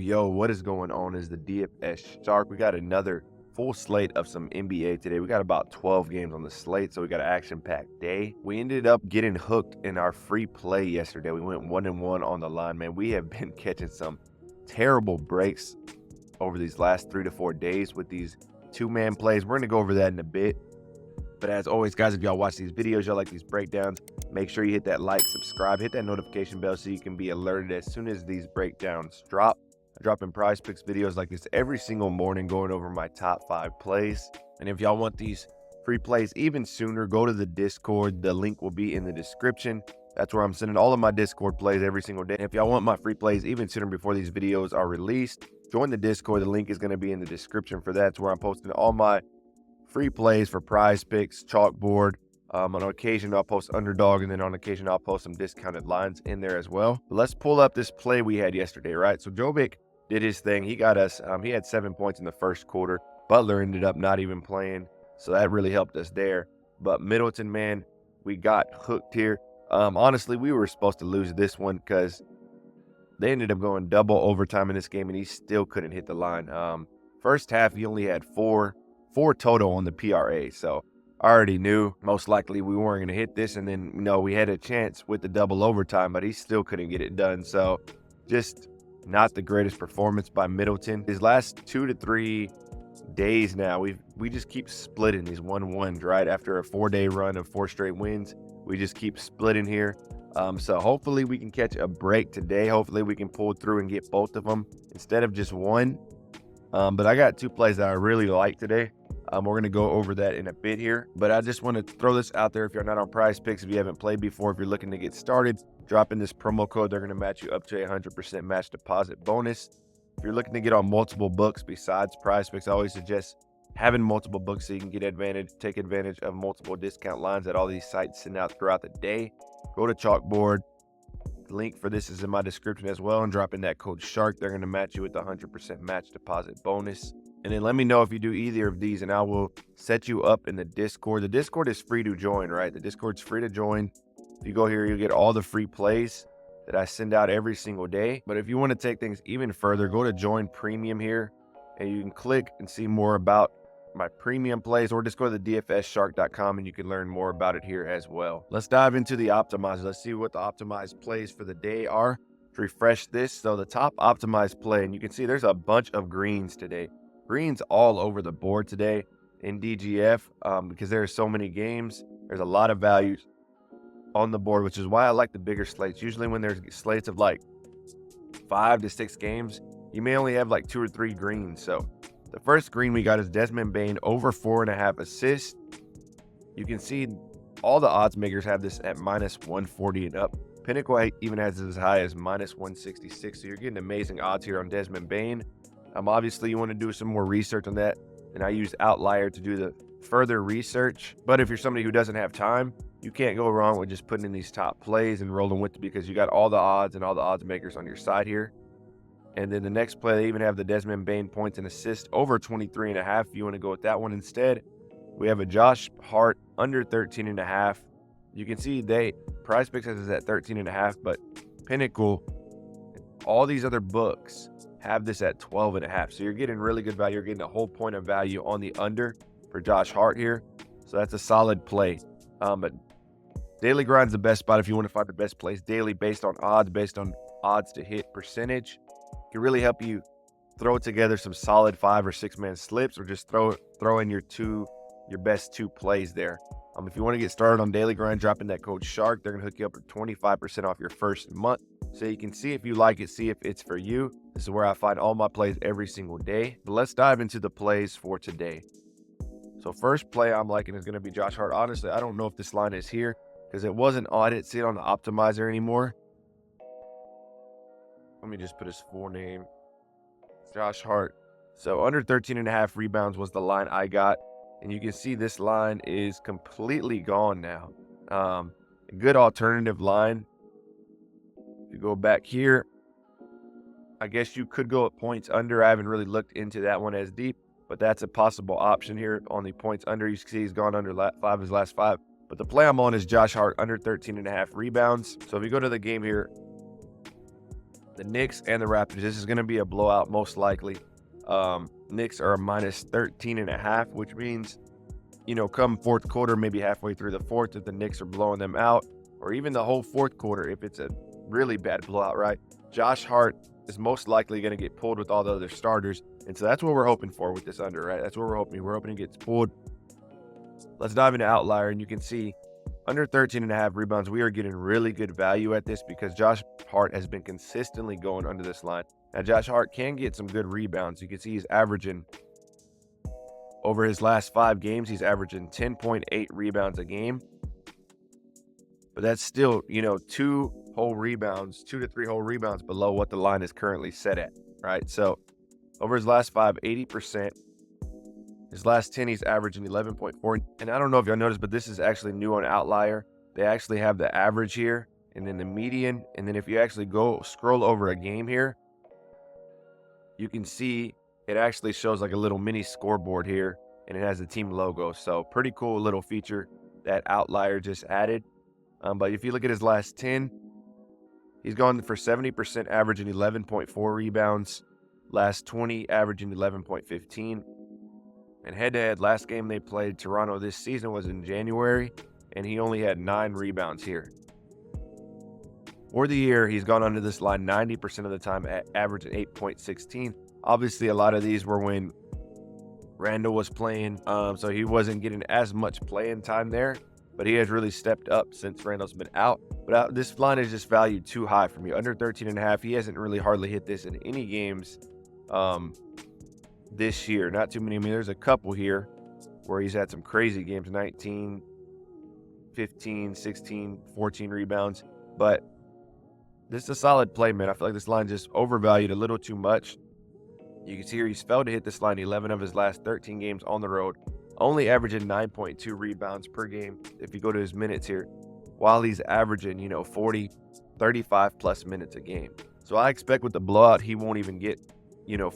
Yo, what is going on? Is the DFS Shark. We got another full slate of some NBA today. We got about 12 games on the slate, so we got an action-packed day. We ended up getting hooked in our free play yesterday. We went 1-1 on the line, man. We have been catching some terrible breaks over these last 3 to 4 days with these two-man plays. We're going to go over that in a bit. But as always, guys, if y'all watch these videos, y'all like these breakdowns, make sure you hit that like, subscribe, hit that notification bell so you can be alerted as soon as these breakdowns drop. I drop in Prizepicks videos like this every single morning, going over my top 5 plays. And if y'all want these free plays even sooner, go to the Discord. The link will be in the description. That's where I'm sending all of my Discord plays every single day. And if y'all want my free plays even sooner before these videos are released, join the Discord. The link is going to be in the description for that. It's where I'm posting all my free plays for Prizepicks, CHALKBOARD. On occasion, I'll post underdog, and then on occasion, I'll post some discounted lines in there as well. But let's pull up this play we had yesterday, right? So Jovic did his thing. He got us, he had 7 points in the first quarter. Butler ended up not even playing, so that really helped us there. But Middleton, man, we got hooked here. Honestly, we were supposed to lose this one because they ended up going double overtime in this game, and he still couldn't hit the line. First half, he only had four total on the PRA, so I already knew most likely we weren't going to hit this. And then, we had a chance with the double overtime, but he still couldn't get it done. So just not the greatest performance by Middleton. His last 2 to 3 days now, we just keep splitting these 1-1s, right? After a 4-day run of 4 straight wins, we just keep splitting here. So hopefully we can catch a break today. Hopefully we can pull through and get both of them instead of just one. But I got 2 plays that I really like today. We're going to go over that in a bit here. But I just want to throw this out there. If you're not on Prizepicks, if you haven't played before, if you're looking to get started, drop in this promo code. They're going to match you up to a 100% match deposit bonus. If you're looking to get on multiple books besides Prizepicks, I always suggest having multiple books so you can take advantage of multiple discount lines that all these sites send out throughout the day. Go to CHALKBOARD. The link for this is in my description as well, and drop in that code SHARK. They're going to match you with the 100% match deposit bonus. And then let me know if you do either of these, and I will set you up in the Discord. The Discord is free to join, right? The Discord's free to join. If you go here, you'll get all the free plays that I send out every single day. But if you want to take things even further, go to Join Premium here, and you can click and see more about my premium plays, or just go to the dfsshark.com and you can learn more about it here as well. Let's dive into the optimizers. Let's see what the optimized plays for the day are. To refresh this, so the top optimized play, and you can see there's a bunch of greens today. Greens all over the board today in DGF because there are so many games. There's a lot of values on the board, which is why I like the bigger slates. Usually when there's slates of like 5 to 6 games, you may only have like 2 or 3 greens. So the first green we got is Desmond Bane over 4.5 assists. You can see all the odds makers have this at -140 and up. Pinnacle even has it as high as -166. So you're getting amazing odds here on Desmond Bane. Obviously, you want to do some more research on that, and I use Outlier to do the further research. But if you're somebody who doesn't have time, you can't go wrong with just putting in these top plays and rolling with it, because you got all the odds and all the odds makers on your side here. And then the next play, they even have the Desmond Bane points and assists over 23.5. If you want to go with that one instead, we have a Josh Hart under 13.5. You can see Prizepicks has it at 13.5, but Pinnacle, all these other books have this at 12.5. So you're getting really good value. You're getting a whole point of value on the under for Josh Hart here. So that's a solid play. But Daily Grind's the best spot if you want to find the best plays daily based on odds to hit percentage. It can really help you throw together some solid 5 or 6 man slips, or just throw in your best 2 plays there. If you want to get started on Daily Grind, drop in that code SHARK. They're going to hook you up for 25% off your first month. So you can see if you like it, see if it's for you. This is where I find all my plays every single day. But let's dive into the plays for today. So first play I'm liking is going to be Josh Hart. Honestly, I don't know if this line is here because it wasn't on. I didn't see it on the optimizer anymore. Let me just put his full name. Josh Hart. So under 13.5 rebounds was the line I got. And you can see this line is completely gone now. A good alternative line. If you go back here, I guess you could go at points under. I haven't really looked into that one as deep, but that's a possible option here on the points under. You can see he's gone under 5 of his last 5. But the play I'm on is Josh Hart under 13.5 rebounds. So if you go to the game here, the Knicks and the Raptors. This is going to be a blowout, most likely. Knicks are a minus 13.5, which means, come fourth quarter, maybe halfway through the fourth, if the Knicks are blowing them out, or even the whole fourth quarter, if it's a really bad blowout, right? Josh Hart is most likely going to get pulled with all the other starters. And so that's what we're hoping for with this under, right? That's what we're hoping. We're hoping he gets pulled. Let's dive into outlier, and you can see under 13.5 rebounds, we are getting really good value at this because Josh Hart has been consistently going under this line. Now, Josh Hart can get some good rebounds. You can see he's averaging, over his last 5 games, he's averaging 10.8 rebounds a game. But that's still, 2 whole rebounds, 2 to 3 whole rebounds below what the line is currently set at, right? So over his last 5, 80%. His last 10, he's averaging 11.4. And I don't know if y'all noticed, but this is actually new on Outlier. They actually have the average here, and then the median. And then if you actually go scroll over a game here, you can see it actually shows like a little mini scoreboard here, and it has the team logo. So pretty cool little feature that Outlier just added. But if you look at his last 10, he's gone for 70%, averaging 11.4 rebounds. Last 20, averaging 11.15. And head-to-head, last game they played Toronto this season was in January, and he only had 9 rebounds here. For the year, he's gone under this line 90% of the time, at averaging 8.16. Obviously, a lot of these were when Randall was playing, so he wasn't getting as much playing time there, but he has really stepped up since Randall's been out. But this line is just valued too high for me. Under 13.5, he hasn't really hardly hit this in any games this year. Not too many. I mean, there's a couple here where he's had some crazy games, 19, 15, 16, 14 rebounds. But this is a solid play, man. I feel like this line just overvalued a little too much. You can see here he's failed to hit this line 11 of his last 13 games on the road, only averaging 9.2 rebounds per game if you go to his minutes here, while he's averaging, 40, 35 plus minutes a game. So I expect with the blowout, he won't even get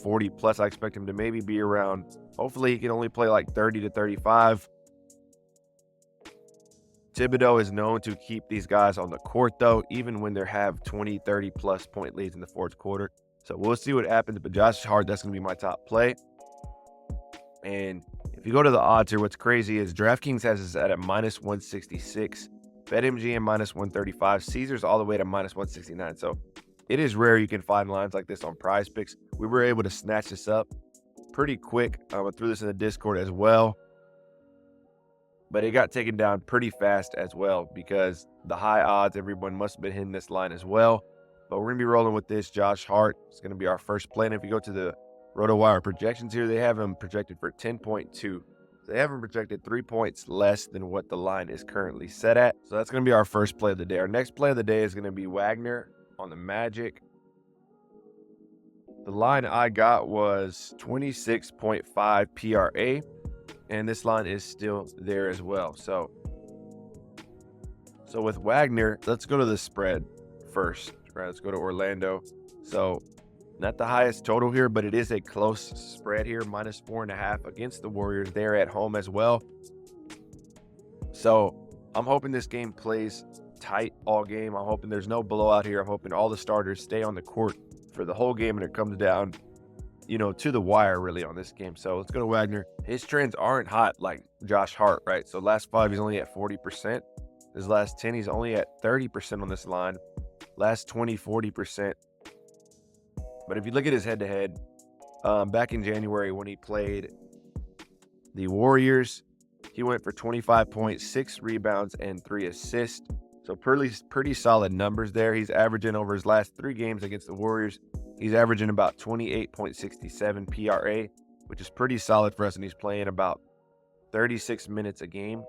40 plus. I expect him to maybe be around, hopefully he can only play like 30 to 35. Thibodeau is known to keep these guys on the court, though, even when they have 20, 30 plus point leads in the fourth quarter. So we'll see what happens. But Josh Hart, that's going to be my top play. And if you go to the odds here, what's crazy is DraftKings has this at a minus 166, BetMGM minus 135, Caesars all the way to minus 169. So it is rare you can find lines like this on Prizepicks. We were able to snatch this up pretty quick. I threw this in the Discord as well, but it got taken down pretty fast as well because the high odds, everyone must have been hitting this line as well. But we're going to be rolling with this. Josh Hart is going to be our first play. And if you go to the RotoWire projections here, they have him projected for 10.2. They have him projected 3 points less than what the line is currently set at. So that's going to be our first play of the day. Our next play of the day is going to be Wagner on the Magic. The line I got was 26.5 PRA, and this line is still there as well. So with Wagner, let's go to the spread first, right? Let's go to Orlando. So not the highest total here, but it is a close spread here, minus 4.5 against the Warriors. They're at home as well. So I'm hoping this game plays tight all game. I'm hoping there's no blowout here. I'm hoping all the starters stay on the court for the whole game and it comes down, to the wire really on this game. So let's go to Wagner. His trends aren't hot like Josh Hart, right? So last 5, he's only at 40%. His last 10, he's only at 30% on this line. Last 20, 40%. But if you look at his head-to-head, back in January when he played the Warriors, he went for 25.6 rebounds and 3 assists. So pretty solid numbers there. He's averaging over his last 3 games against the Warriors, he's averaging about 28.67 PRA, which is pretty solid for us, and he's playing about 36 minutes a game.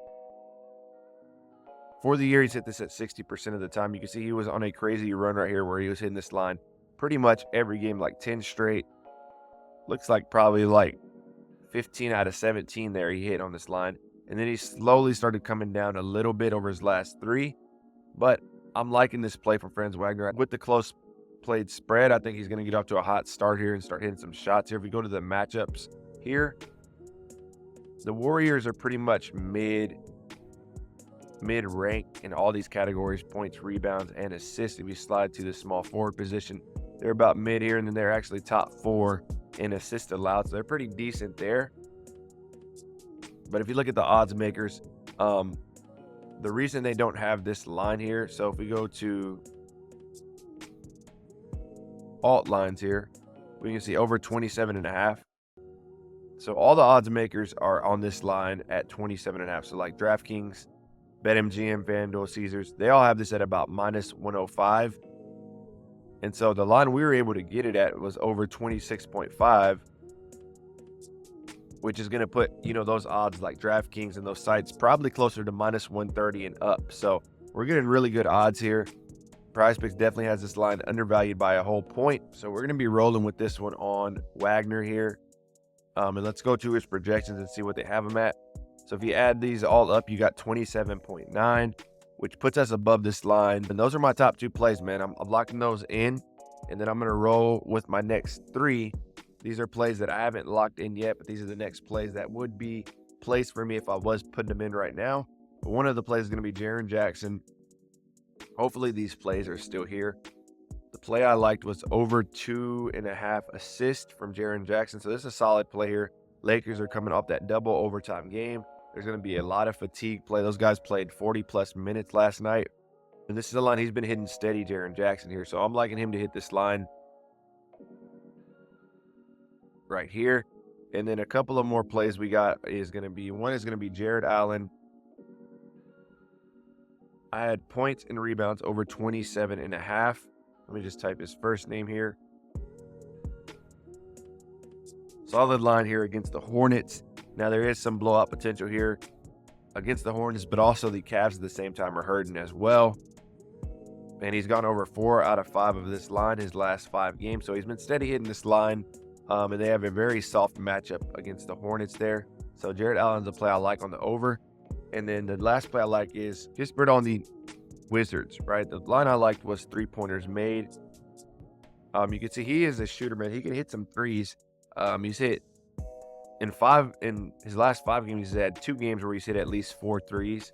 For the year, he's hit this at 60% of the time. You can see he was on a crazy run right here where he was hitting this line pretty much every game, like 10 straight. Looks like probably like 15 out of 17 there he hit on this line. And then he slowly started coming down a little bit over his last 3. But I'm liking this play from Franz Wagner. With the close played spread, I think he's going to get off to a hot start here and start hitting some shots here. If we go to the matchups here, the Warriors are pretty much mid-rank in all these categories: points, rebounds, and assists. If you slide to the small forward position, They're about mid here, and then they're actually top 4 in assists allowed, so they're pretty decent there. But if you look at the odds makers, the reason they don't have this line here, so if we go to alt lines here, we can see over 27.5. So all the odds makers are on this line at 27.5. So like DraftKings, BetMGM, FanDuel, Caesars, they all have this at about minus 105. And so the line we were able to get it at was over 26.5, which is going to put, you know, those odds like DraftKings and those sites probably closer to minus 130 and up. So we're getting really good odds here. Prizepicks definitely has this line undervalued by a whole point. So we're going to be rolling with this one on Wagner here. And let's go to his projections and see what they have him at. So if you add these all up, you got 27.9, which puts us above this line. And those are my top 2 plays, man. I'm locking those in, and then I'm going to roll with my next 3. These are plays that I haven't locked in yet, but these are the next plays that would be plays for me if I was putting them in right now. But one of the plays is going to be Jaren Jackson. Hopefully these plays are still here. The play I liked was over 2.5 assists from Jaren Jackson. So this is a solid play here. Lakers are coming off that double overtime game. There's going to be a lot of fatigue play. Those guys played 40+ minutes last night. And this is a line he's been hitting steady, Jaren Jackson here. So I'm liking him to hit this line right here. And then a couple of more plays we got is going to be, one is going to be Jared Allen. I had points and rebounds over 27.5. Let me just type his first name here. Solid line here against the Hornets. Now there is some blowout potential here against the Hornets, but also the Cavs at the same time are hurting as well. And he's gone over 4 out of 5 of this line his last 5 games. So he's been steady hitting this line. And they have a very soft matchup against the Hornets there. So Jared Allen's a play I like on the over. And then the last play I like is just spread on the Wizards, right? The line I liked was 3-pointers made. You can see he is a shooter, man. He can hit some threes. He's hit in his last 5 games, he's had 2 games where he's hit at least 4 threes.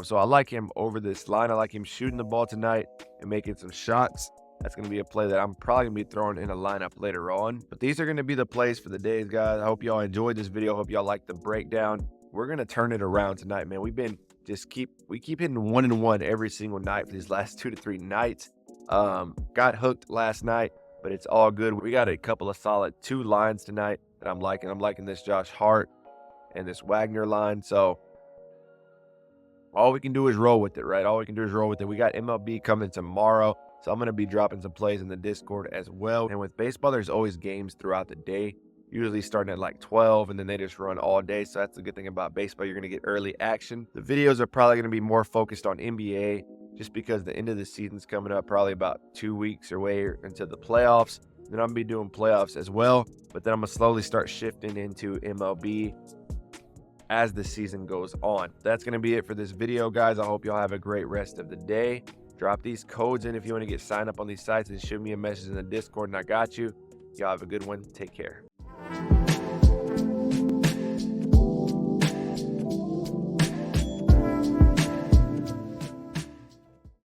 So I like him over this line. I like him shooting the ball tonight and making some shots. That's going to be a play that I'm probably going to be throwing in a lineup later on. But these are going to be the plays for the days, guys. I hope y'all enjoyed this video. Hope y'all liked the breakdown. We're going to turn it around tonight, man. We keep hitting 1-1 every single night for these last 2 to 3 nights. Got hooked last night, but it's all good. We got a couple of solid 2 lines tonight that I'm liking. I'm liking this Josh Hart and this Wagner line. So all we can do is roll with it, right? All we can do is roll with it. We got MLB coming tomorrow, so I'm going to be dropping some plays in the Discord as well. And with baseball, there's always games throughout the day, usually starting at like 12, and then they just run all day. So that's the good thing about baseball. You're going to get early action. The videos are probably going to be more focused on NBA just because the end of the season's coming up, probably about 2 weeks away until the playoffs. Then I'm going to be doing playoffs as well, but then I'm going to slowly start shifting into MLB as the season goes on. That's going to be it for this video, guys. I hope y'all have a great rest of the day. Drop these codes in if you want to get signed up on these sites and shoot me a message in the Discord, and I got you. Y'all have a good one. Take care.